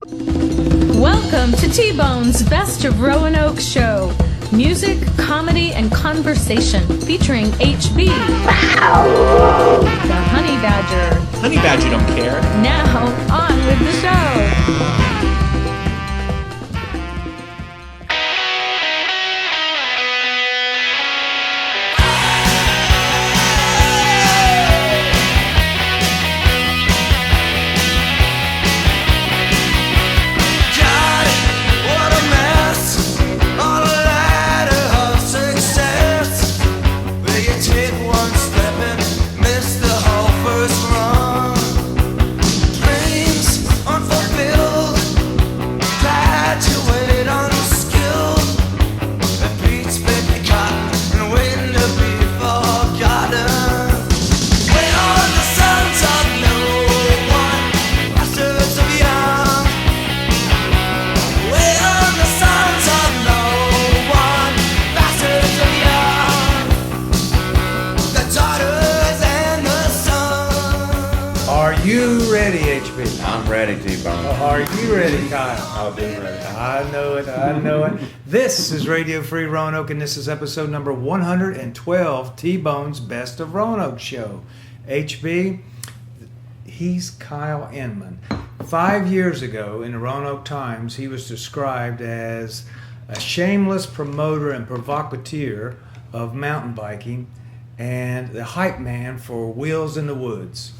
Welcome to T-Bone's Best of Roanoke show. Music, comedy, and conversation featuring HB. Wow. The Honey Badger. Honey Badger don't care. Now, on with the show. Are you ready, Kyle? I'll be ready. I know it. This is Radio Free Roanoke, and this is episode number 112, T-Bone's Best of Roanoke show. HB, he's Kyle Inman. 5 years ago in the Roanoke Times, he was described as a shameless promoter and provocateur of mountain biking and the hype man for Wheels in the Woods.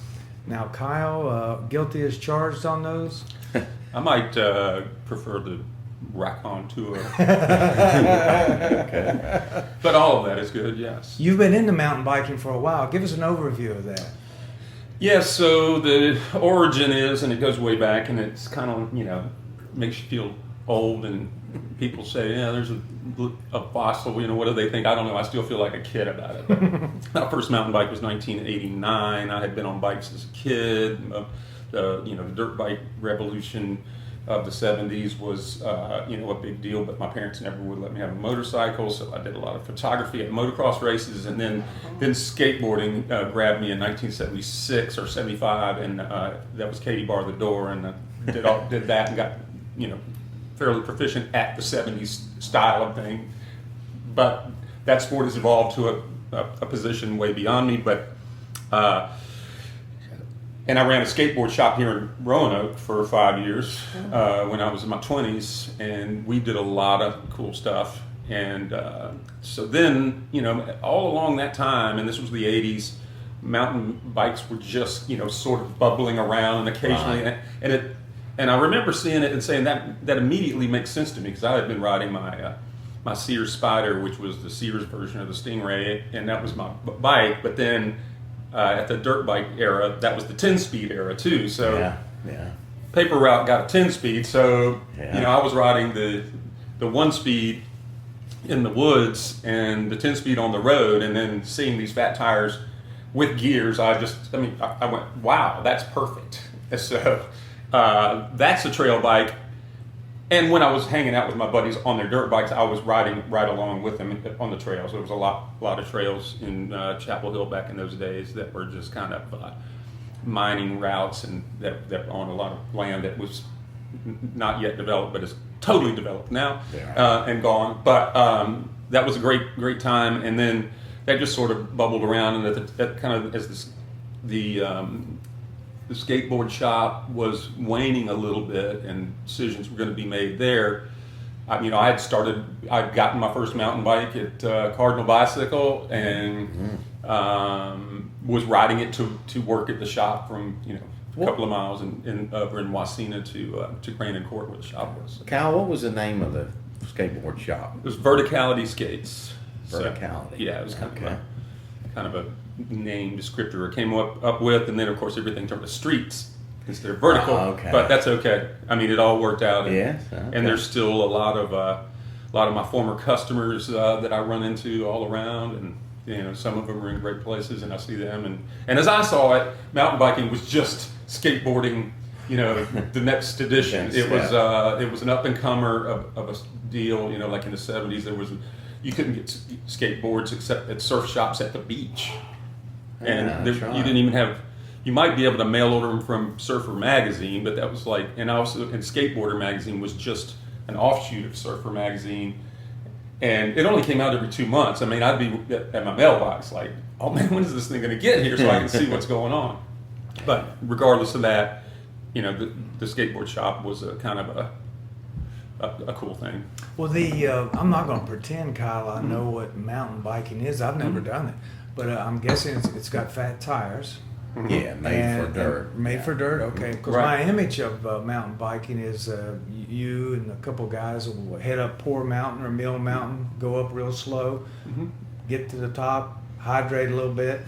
Now, Kyle, guilty as charged on those? I might prefer the raconteur. Okay. But all of that is good, yes. You've been into mountain biking for a while. Give us an overview of that. Yes, so the origin is, and it goes way back, and it's kind of, makes you feel old, and people say, yeah, there's a fossil, what do they think? I don't know, I still feel like a kid about it. My first mountain bike was 1989. I had been on bikes as a kid. The dirt bike revolution of the 70s was, a big deal, but my parents never would let me have a motorcycle, so I did a lot of photography at motocross races, and then skateboarding grabbed me in 1976 or 75, and that was Katie Bar the Door, and I did that and got, fairly proficient at the 70s style of thing. But that sport has evolved to a position way beyond me, but and I ran a skateboard shop here in Roanoke for 5 years when I was in my 20s, and we did a lot of cool stuff. And so then, all along that time, and this was the 80s, mountain bikes were just, sort of bubbling around, and occasionally, right. And I remember seeing it and saying that immediately makes sense to me, because I had been riding my Sears Spider, which was the Sears version of the Stingray, and that was my bike. But then at the dirt bike era, that was the 10-speed era too. So yeah. Paper Route got a 10-speed, so yeah. I was riding the 1-speed in the woods and the 10-speed on the road, and then seeing these fat tires with gears, I went, wow, that's perfect. So that's a trail bike. And when I was hanging out with my buddies on their dirt bikes, I was riding right along with them on the trails. There was a lot of trails in Chapel Hill back in those days that were just kind of mining routes, and that were on a lot of land that was not yet developed, but is totally developed now and gone. But that was a great time, and then that just sort of bubbled around, and that kind of as the skateboard shop was waning a little bit, and decisions were going to be made there. I'd gotten my first mountain bike at Cardinal Bicycle, and was riding it to work at the shop from a couple of miles over in Wasena to Crandon Court, where the shop was. Kyle, what was the name of the skateboard shop? It was Verticality Skates. Verticality. So, it was kind of a name descriptor it came up with, and then of course everything turned to streets instead of vertical. But that's okay. I mean, it all worked out. And there's still a lot of my former customers that I run into all around, and some of them are in great places, and I see them. And as I saw it, mountain biking was just skateboarding. The next edition. It was an up and comer of a deal. Like in the 70s, you couldn't get skateboards except at surf shops at the beach. And you didn't even have you might be able to mail order them from Surfer Magazine, but that was like, and Skateboarder Magazine was just an offshoot of Surfer Magazine. And it only came out every 2 months. I mean, I'd be at my mailbox like, oh man, when is this thing going to get here so I can see what's going on? But regardless of that, you know, the skateboard shop was a kind of a cool thing. Well, I'm not going to pretend, Kyle, I know what mountain biking is. I've never done it. But I'm guessing it's got fat tires. Yeah, made for dirt. Made for dirt, okay. Because my image of mountain biking is you and a couple guys will head up Poor Mountain or Mill Mountain, go up real slow, get to the top, hydrate a little bit,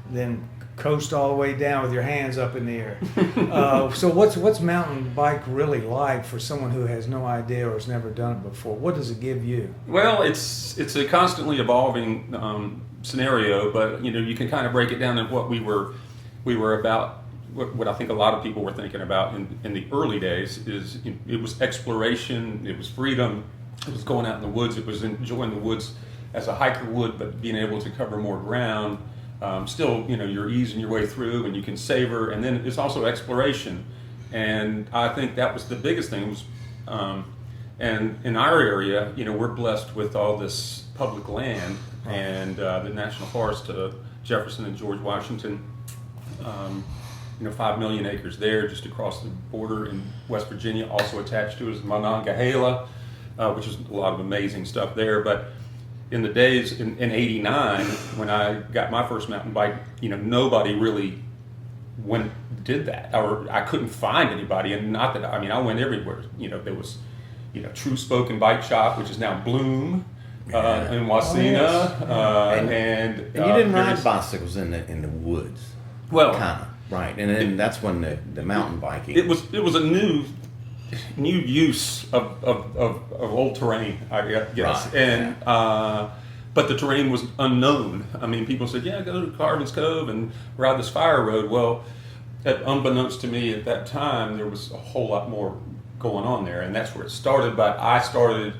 then coast all the way down with your hands up in the air. So what's mountain bike really like for someone who has no idea or has never done it before? What does it give you? Well, it's a constantly evolving scenario, but you know, you can kind of break it down in what we were about. What I think a lot of people were thinking about in the early days is it was exploration, it was freedom, it was going out in the woods, it was enjoying the woods as a hiker would, but being able to cover more ground. Still, you know, you're easing your way through and you can savor, and then it's also exploration. And I think that was the biggest thing. And in our area, you know, we're blessed with all this public land and the National Forest, Jefferson and George Washington. You know, 5 million acres there just across the border in West Virginia. Also attached to it is Monongahela, which is a lot of amazing stuff there. But in the days in '89, when I got my first mountain bike, you know, nobody really did that, or I couldn't find anybody. And not that, I mean, I went everywhere. You know, there was, you know, True Spoken Bike Shop, which is now Bloom, in Wasena, and you didn't ride bicycles in the woods. Well, kind of right, and then that's when the mountain biking. It was a new use of old terrain, I guess, Right. and but the terrain was unknown. I mean, people said, "Yeah, go to Carvin's Cove and ride this fire road." Well, unbeknownst to me at that time, there was a whole lot more going on there, and that's where it started. But I started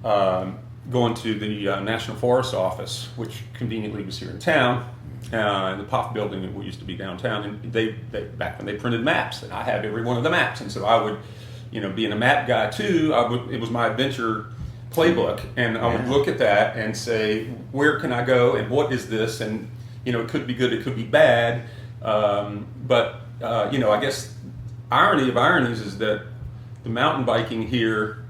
going to the National Forest Office, which conveniently was here in town. The POF building that used to be downtown, and they back when they printed maps, and I had every one of the maps, and so I would, you know, being a map guy too, it was my adventure playbook, and I would look at that and say, where can I go, and what is this, and you know, it could be good, it could be bad, but you know, I guess irony of ironies is that the mountain biking here,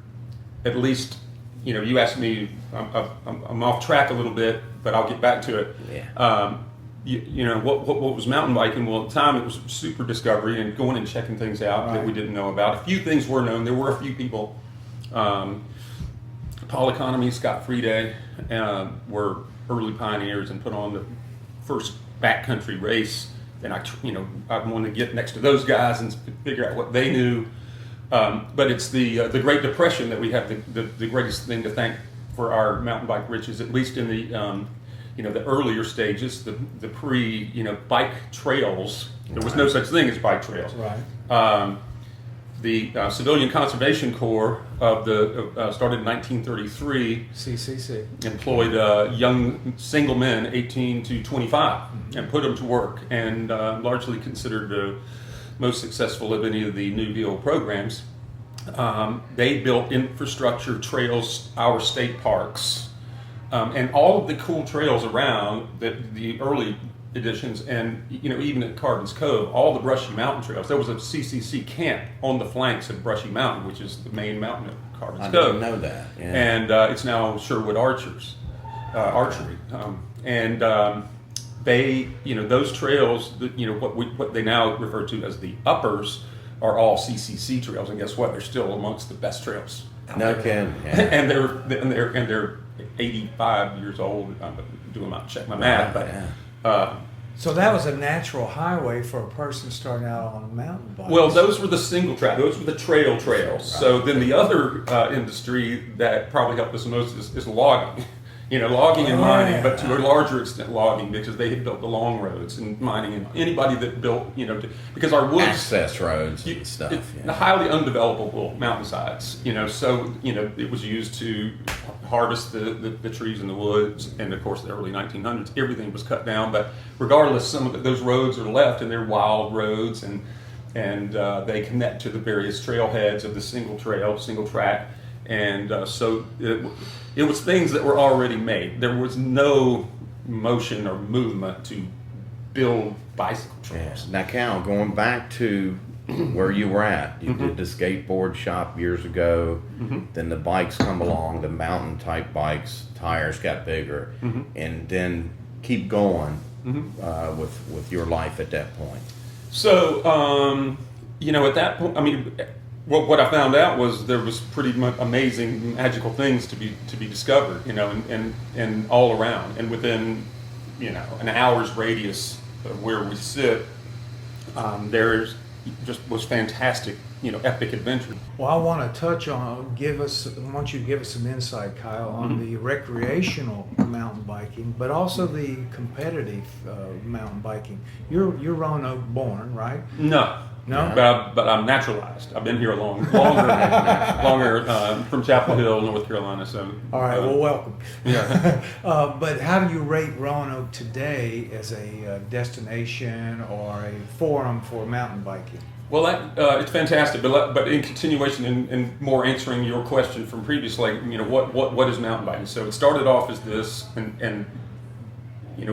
at least, you know, you asked me, I'm off track a little bit, but I'll get back to it. Yeah. You know, what was mountain biking? Well, at the time it was super discovery and going and checking things out that we didn't know about. A few things were known. There were a few people. Paul Economy, Scott Friede were early pioneers and put on the first backcountry race. And I wanted to get next to those guys and figure out what they knew. But it's the Great Depression that we have the greatest thing to thank for our mountain bike riches, at least in the you know, the earlier stages, the pre, you know, bike trails. There was no such thing as bike trails. Right. The Civilian Conservation Corps started in 1933. CCC. Employed young single men, 18 to 25, and put them to work, and largely considered the most successful of any of the New Deal programs. They built infrastructure, trails, our state parks, and all of the cool trails around the early editions, and you know, even at Carvin's Cove, all the Brushy Mountain trails. There was a CCC camp on the flanks of Brushy Mountain, which is the main mountain of Carvin's Cove. I didn't know that. Yeah. And it's now Sherwood Archery. They, you know, those trails, you know, what they now refer to as the uppers, are all CCC trails. And guess what? They're still amongst the best trails. No kidding. Yeah. and they're 85 years old. I'm doing my check my math, but So that was a natural highway for a person starting out on a mountain bike. well, those were the single track. Those were the trails. Right. So then the other industry that probably helped us the most is logging. logging and mining, but to a larger extent logging, because they had built the long roads and mining, and anybody that built, because our woods access roads and stuff. The highly undevelopable mountainsides, so it was used to harvest the trees in the woods, and of course the early 1900s everything was cut down. But regardless, some of those roads are left, and they're wild roads, and they connect to the various trailheads of the single track. And so it was things that were already made. There was no motion or movement to build bicycle trails. Now, Cal, going back to where you were at, you did the skateboard shop years ago. Then the bikes come along, the mountain type bikes, tires got bigger, and then keep going with your life at that point. So, at that point, what I found out was there was pretty much amazing, magical things to be discovered, and all around, and within, an hour's radius of where we sit, there's just was fantastic, epic adventure. Well, I want to touch on, I want you to give us some insight, Kyle, on the recreational mountain biking, but also the competitive mountain biking. You're Roanoke born, right? No. But I'm naturalized. I've been here longer from Chapel Hill, North Carolina. So. All right. Well, welcome. Yeah. But how do you rate Roanoke today as a destination or a forum for mountain biking? Well, it's fantastic. But in continuation and more answering your question from previously, what is mountain biking? So it started off as this, and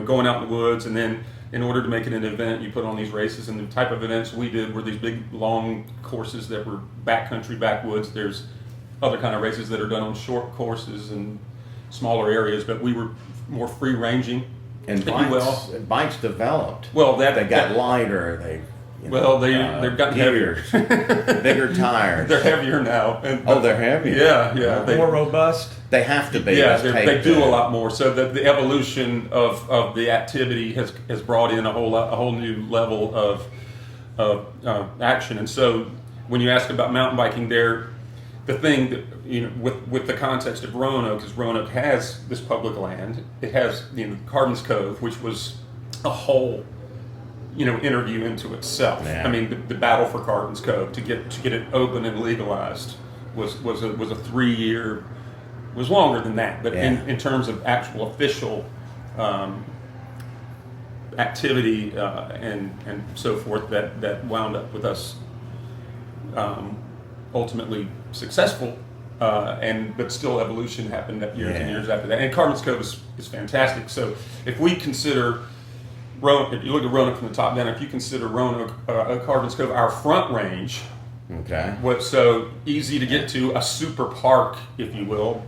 going out in the woods, and then, in order to make it an event, you put on these races, and the type of events we did were these big, long courses that were backcountry, backwoods. There's other kind of races that are done on short courses and smaller areas, but we were more free-ranging, and bikes developed. Well, they got lighter. They've gotten heavier, bigger tires. They're heavier now. They're heavier. Yeah. More robust. They have to be. Yeah, they do a lot more. So the evolution of the activity has brought in a whole new level of action. And so when you ask about mountain biking, the thing that, with the context of Roanoke is Roanoke has this public land. It has Carden's Cove, which was a whole interview into itself. Yeah. I mean, the battle for Carden's Cove to get it open and legalized was a 3-year. Was longer than that, but in terms of actual official activity and so forth, that wound up with us ultimately successful, but still evolution happened years and years after that. And Carden's Cove is fantastic. So if we consider Roanoke, if you look at Roanoke from the top down, if you consider Roanoke, Carden's Cove, our front range. Okay. What's so easy to get to, a super park, if you will,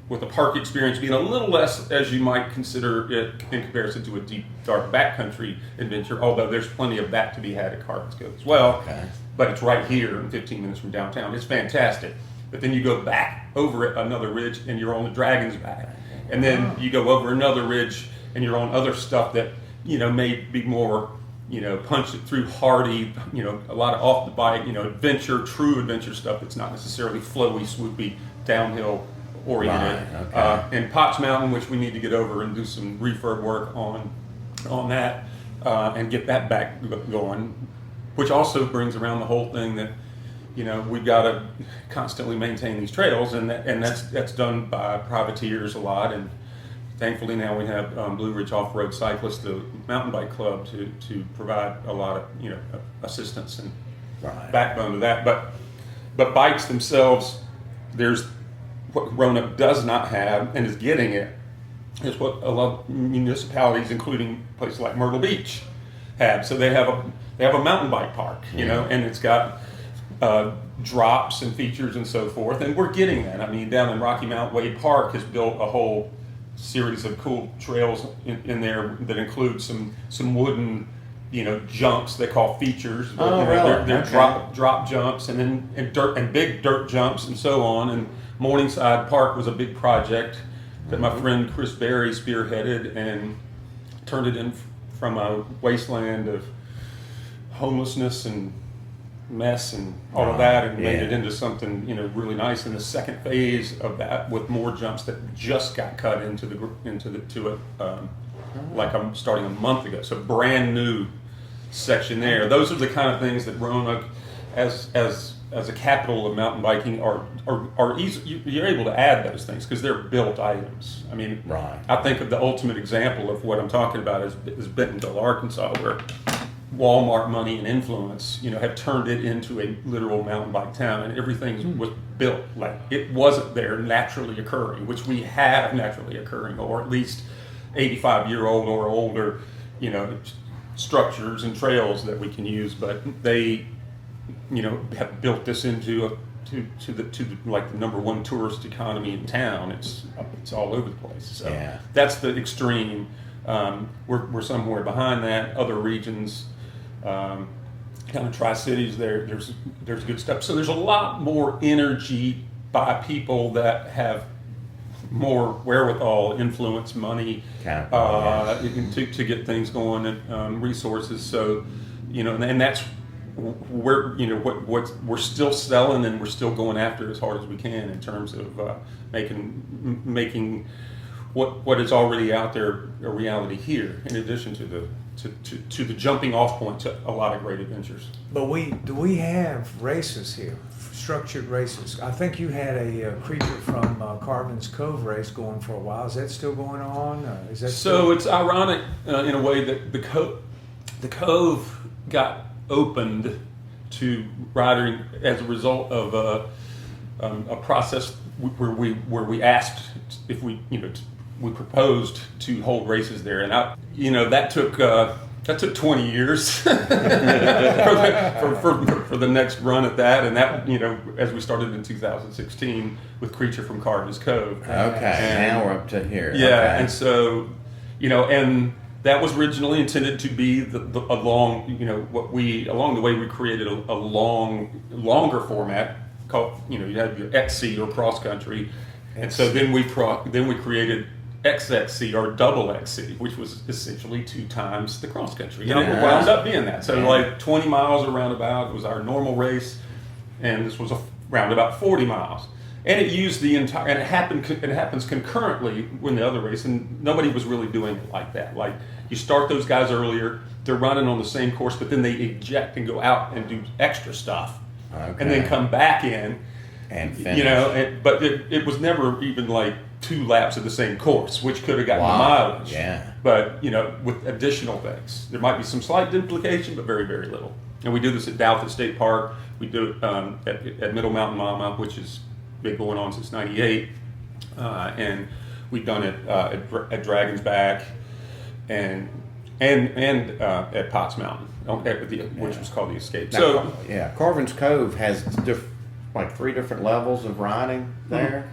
with the park experience being a little less as you might consider it in comparison to a deep, dark backcountry adventure, although there's plenty of that to be had at Carden's Cove as well. Okay. But it's right here, 15 minutes from downtown. It's fantastic. But then you go back over it, another ridge, and you're on the Dragon's Back. And then you go over another ridge, and you're on other stuff that, may be more, punch it through hardy, a lot of off the bike, true adventure stuff that's not necessarily flowy, swoopy, downhill oriented. Right, okay. And Potts Mountain, which we need to get over and do some refurb work on that, and get that back going, which also brings around the whole thing that, we've got to constantly maintain these trails, and that's done by privateers a lot, and thankfully now we have Blue Ridge Off-Road Cyclists, the mountain bike club, to provide a lot of assistance and backbone to that. But bikes themselves, there's what Roanoke does not have and is getting it is what a lot of municipalities, including places like Myrtle Beach, have. So they have a mountain bike park, and it's got drops and features and so forth, and we're getting that. I mean, down in Rocky Mount, Wade Park has built a whole series of cool trails in there that include some wooden, jumps they call features. Oh, really? They're Okay. drop jumps, and big dirt jumps and so on. And Morningside Park was a big project that my friend Chris Berry spearheaded and turned it in from a wasteland of homelessness and mess and all of that, and made Yeah. it into something really nice. In the second phase of that, with more jumps that just got cut like I'm starting a month ago, so brand new section there. Those are the kind of things that Roanoke, as a capital of mountain biking, are easy. You're able to add those things because they're built items. I mean, Right. I think of the ultimate example of what I'm talking about is Bentonville, Arkansas, where Walmart money and influence, have turned it into a literal mountain bike town, and everything was built like it wasn't there naturally occurring, which we have naturally occurring, or at least 85-year-old or older, structures and trails that we can use. But they, have built this into the like the number one tourist economy in town. It's all over the place. So Yeah. that's the extreme. We're somewhere behind that. Other regions, kind of Tri-Cities, there's good stuff. So there's a lot more energy by people that have more wherewithal, influence, money, to get things going, and resources. So, and that's where what we're still selling, and we're still going after as hard as we can in terms of making what is already out there a reality here, in addition to the jumping off point to a lot of great adventures. But do we have races here, structured races? I think you had a creature from Carvin's Cove race going for a while. Is that still going on? Is that so? It's ironic in a way that the Cove got opened to riding as a result of a process where we asked if we proposed to hold races there, and that took 20 years for the next run at that, and that as we started in 2016 with Creature from Carvin's Cove. Okay, now we're up to here. Yeah, okay. and so and that was originally intended to be along the way we created a longer format called you have your XC or cross country, and so then we created XXC or double XC, which was essentially 2 times the cross country, and it wound up being that. So like 20 miles or roundabout was our normal race, and this was a roundabout 40 miles. And it used the entire, and it happens concurrently with the other race, and nobody was really doing it like that. Like, you start those guys earlier, they're running on the same course, but then they eject and go out and do extra stuff, and then come back in and finish. But it was never even like 2 laps of the same course, which could have gotten the mileage. Yeah. But with additional things, there might be some slight duplication, but very, very little. And we do this at Douthit State Park. We do it at Middle Mountain Mama, which has been going on since '98, and we've done it at Dragon's Back, and at Potts Mountain, which was called the Escape. Now, Carvin's Cove has like 3 different levels of riding there.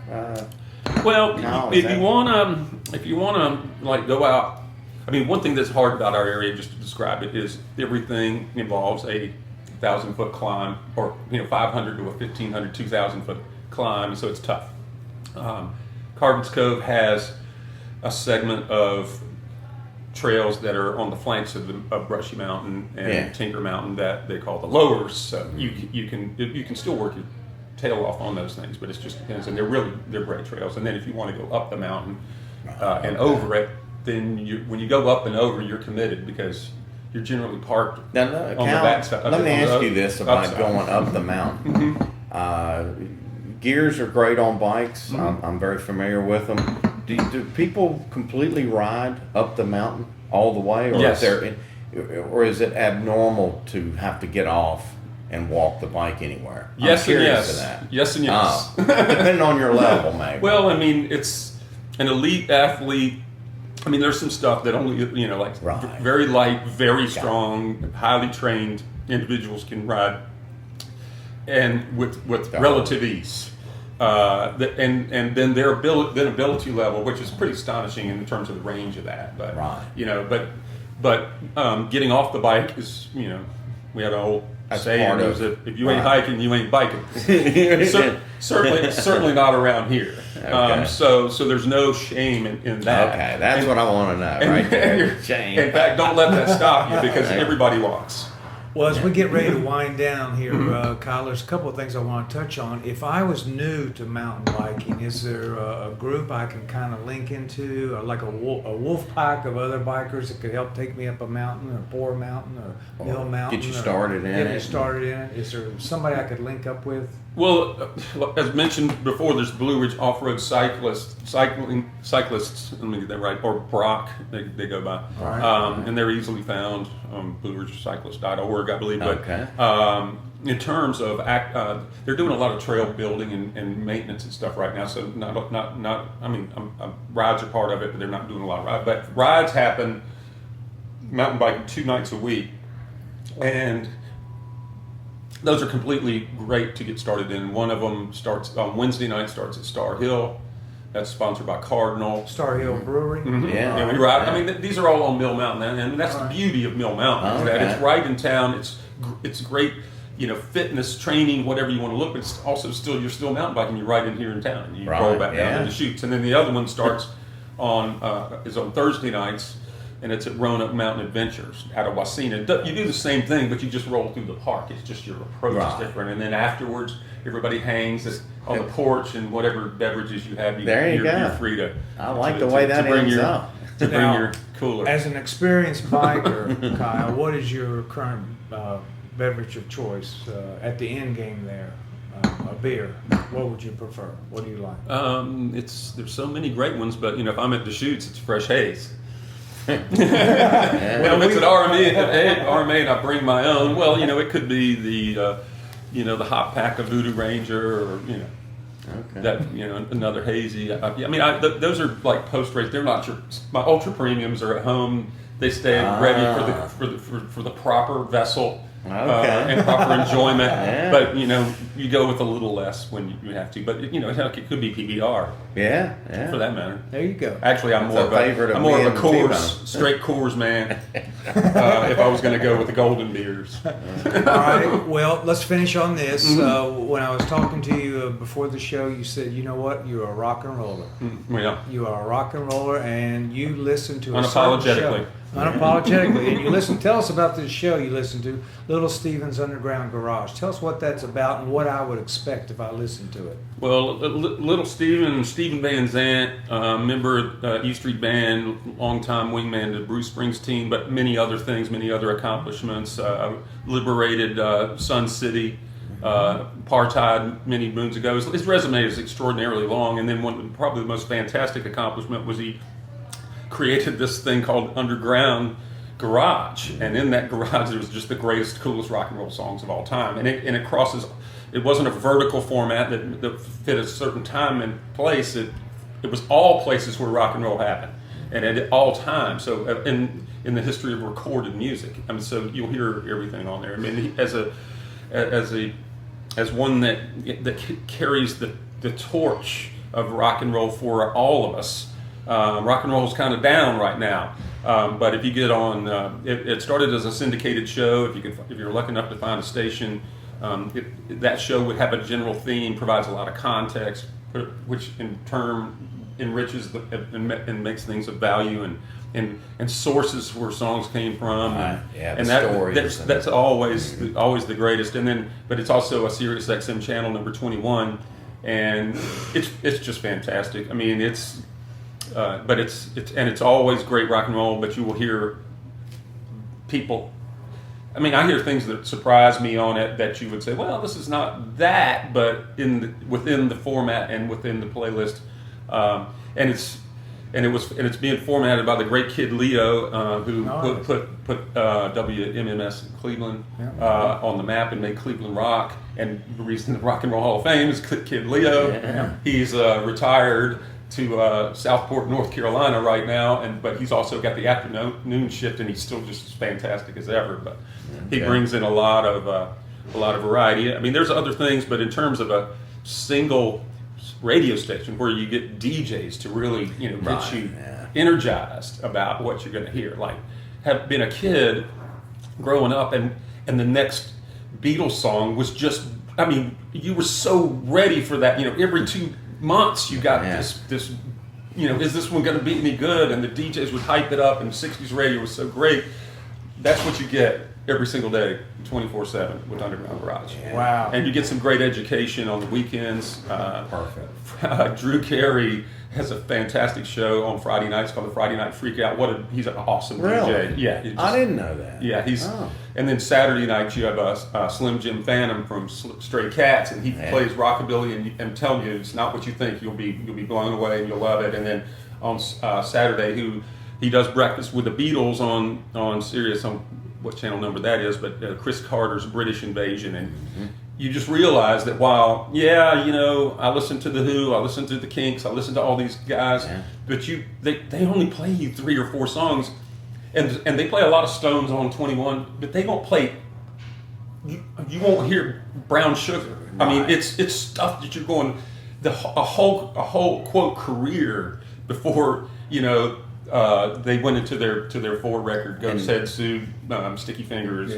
Well, Kyle, if you wanna like go out, I mean, one thing that's hard about our area, just to describe it, is everything involves a 1,000-foot climb, or 500 to a 1,500, 2,000-foot climb, so it's tough. Carvin's Cove has a segment of trails that are on the flanks of Brushy Mountain and Tinker Mountain that they call the lowers. So you can still work your tail off on those things, but it just depends. And they're great trails. And then if you want to go up the mountain and over it, then when you go up and over, you're committed because you're generally parked on the backside. Let me ask you this about going up the mountain. Gears are great on bikes. I'm very familiar with them. Do people completely ride up the mountain all the way, or is it abnormal to have to get off and walk the bike anywhere? Yes and yes. To that. Yes and yes. Depending on your level, maybe. Well, I mean, it's an elite athlete. I mean, there's some stuff that only very light, very strong, highly trained individuals can ride, and with relative ease. And then their ability level, which is pretty astonishing in terms of the range of that. But getting off the bike is, we have an old saying that if you ain't hiking, you ain't biking. certainly not around here. Okay. So there's no shame in that. Okay, that's what I want to know, right there. Shame. In fact, don't let that stop you because everybody walks. Well, as we get ready to wind down here, Kyle, there's a couple of things I want to touch on. If I was new to mountain biking, is there a group I can kind of link into, or like a wolf pack of other bikers that could help take me up a mountain, or Poor Mountain, or Mill Mountain? Get you started in it. Get me started in it. Is there somebody I could link up with? Well, as mentioned before, there's Blue Ridge Off-Road Cyclists, let me get that right, or BROC, they go by. Right. And they're easily found on blueridgecyclist.org, I believe. Okay. But in terms of, they're doing a lot of trail building and maintenance and stuff right now, so rides are part of it, but they're not doing a lot of rides. But rides happen, mountain biking 2 nights a week, and those are completely great to get started in. One of them starts on Wednesday night, starts at Star Hill. That's sponsored by Cardinal. Star Hill Brewery? Mm-hmm. Yeah. And we ride. I mean, these are all on Mill Mountain, and that's the beauty of Mill Mountain, is that it's right in town. It's great, fitness, training, whatever you want to look, but it's also you're still mountain biking. You're right in here in town, and you roll back down to the chutes. And then the other one starts is on Thursday nights, and it's at Roanoke Mountain Adventures out of Wasena. You do the same thing, but you just roll through the park. It's just your approach is different. And then afterwards, everybody hangs on the porch, and whatever beverages you have, you're free to. I like the way that ends up. To bring your cooler. As an experienced biker, Kyle, what is your current beverage of choice at the end game there? A beer. What would you prefer? What do you like? There's so many great ones, but if I'm at the shoots, it's Fresh Haze. When I'm at RMA and I bring my own, well, it could be the hot pack of Voodoo Ranger, or that another hazy. Those are like post race. They're not my ultra premiums are at home. They stay ready for the proper vessel. And proper enjoyment, but you go with a little less when you have to. But it could be PBR. Yeah. For that matter. There you go. Actually, I'm more of a Coors, straight Coors man. If I was going to go with the golden beers. All right. Well, let's finish on this. When I was talking to you before the show, you said, "You know what? You're a rock and roller. Yeah. You are a rock and roller, and you listen to a unapologetically." Show. Unapologetically. And you listen, tell us about this show you listen to, Little Steven's Underground Garage. Tell us what that's about and what I would expect if I listened to it. Well, Little Steven Van Zandt, member of E Street Band, longtime wingman to Bruce Springsteen, but many other things, many other accomplishments. Liberated Sun City, apartheid many moons ago. His resume is extraordinarily long, and then probably the most fantastic accomplishment was he created this thing called Underground Garage, and in that garage there was just the greatest, coolest rock and roll songs of all time, and it crosses. It wasn't a vertical format that fit a certain time and place. It was all places where rock and roll happened, and at all times. So in the history of recorded music, so you'll hear everything on there. As one that carries the torch of rock and roll for all of us. Rock and roll is kind of down right now, but if you get on, it started as a syndicated show. If you're lucky enough to find a station, that show would have a general theme, provides a lot of context, which in turn enriches and makes things of value, and sources where songs came from, and that's always the greatest. But it's also a Sirius XM channel number 21, and it's just fantastic. But it's always great rock and roll. But you will hear people. I hear things that surprise me on it that you would say, well, this is not that, but within the format and within the playlist, and it's being formatted by the great Kid Leo, who put WMMS in Cleveland on the map and made Cleveland rock. And the reason the Rock and Roll Hall of Fame is Kid Leo. Yeah. He's retired to Southport, North Carolina right now, but he's also got the afternoon shift, and he's still just as fantastic as ever. But he brings in a lot of variety. There's other things, but in terms of a single radio station where you get DJs to really get you energized about what you're going to hear, like have been a kid growing up, and the next Beatles song was just, you were so ready for that. Every 2 months you got this is this one going to be any good? And the DJs would hype it up, and 60s radio was so great. That's what you get every single day, 24/7 with Underground Garage. Wow. And you get some great education on the weekends. Perfect. Drew Carey has a fantastic show on Friday nights called the Friday Night Freakout. He's an awesome Really? DJ. Yeah, I didn't know that. Yeah, Oh. And then Saturday nights you have Slim Jim Phantom from Stray Cats, and he plays rockabilly, and I'm telling you, it's not what you think. You'll be blown away, and you'll love it. And then on Saturday, he does Breakfast with the Beatles on Sirius, on what channel number that is, but Chris Carter's British Invasion, and you just realize that while, I listen to The Who, I listen to The Kinks, I listen to all these guys, but they only play you 3 or 4 songs, and they play a lot of Stones on 21, but they won't play, you won't hear Brown Sugar. I mean, it's stuff that you're going, a whole quote career before, they went into their 4 record, Ghost Head Sued, Sticky Fingers,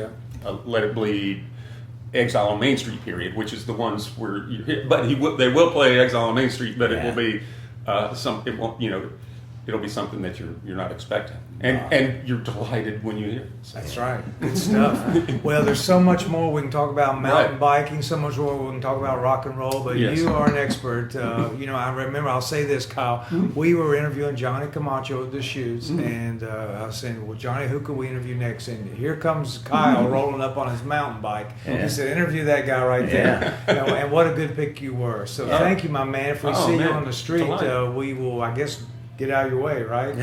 Let It Bleed, Exile on Main Street period, which is the ones where you hit, but they will play Exile on Main Street, but it will be it'll be something that you're not expecting, and you're delighted when you hear it. So. That's right. Good stuff. Well, there's so much more we can talk about mountain biking, so much more we can talk about rock and roll, but you are an expert. I remember, I'll say this, Kyle, we were interviewing Johnny Camacho at the shoots, and I was saying, well, Johnny, who could we interview next? And here comes Kyle rolling up on his mountain bike. He said, interview that guy right there. And what a good pick you were. So thank you, my man. If we see you on the street, we will, I guess, get out of your way, right?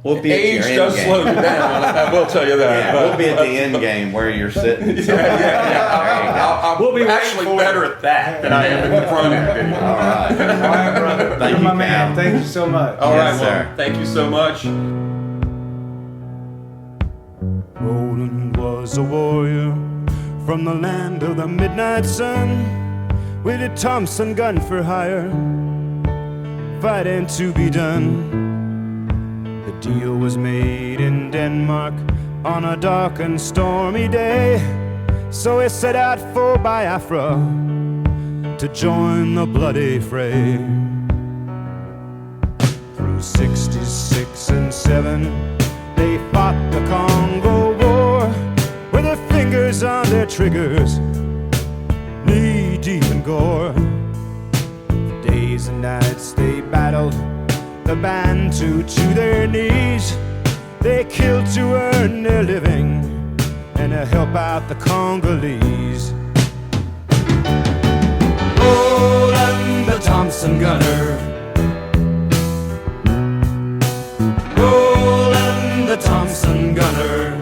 We'll be age at your does end slow game. you down. I will tell you that. We'll be at the end game where you're sitting. We'll be actually better at that than I am at the front end. All right. All right, brother. Thank You're you, my man. Cal. Thank you so much. All right, Yes, sir. well, thank you so much. Roland was a warrior from the land of the midnight sun, with a Thompson gun for hire, fighting to be done. The deal was made in Denmark on a dark and stormy day, so he set out for Biafra to join the bloody fray. Through 66 and 7, they fought the Congo War, with their fingers on their triggers, knee deep in gore. For days and nights they battled the Bantu to their knees. They killed to earn their living and to help out the Congolese. Roland the Thompson gunner, Roland the Thompson gunner.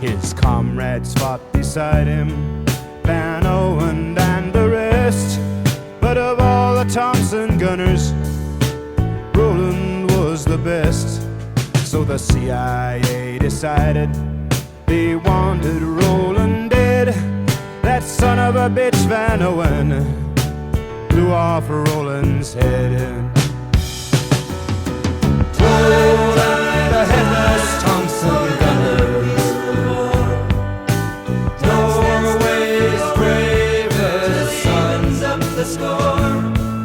His comrades fought beside him, Van Owen and the rest. But of all the Thompson gunners, Roland was the best. So the CIA decided they wanted Roland dead. That son of a bitch Van Owen blew off Roland's head. Roland the headless Thompson gunner,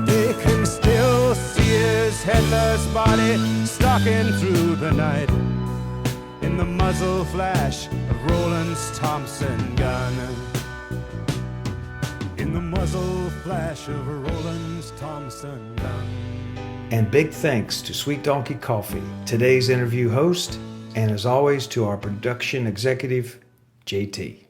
they can still see his headless body stalking through the night in the muzzle flash of Roland's Thompson gun. In the muzzle flash of Roland's Thompson gun. And big thanks to Sweet Donkey Coffee, today's interview host, and as always to our production executive, JT.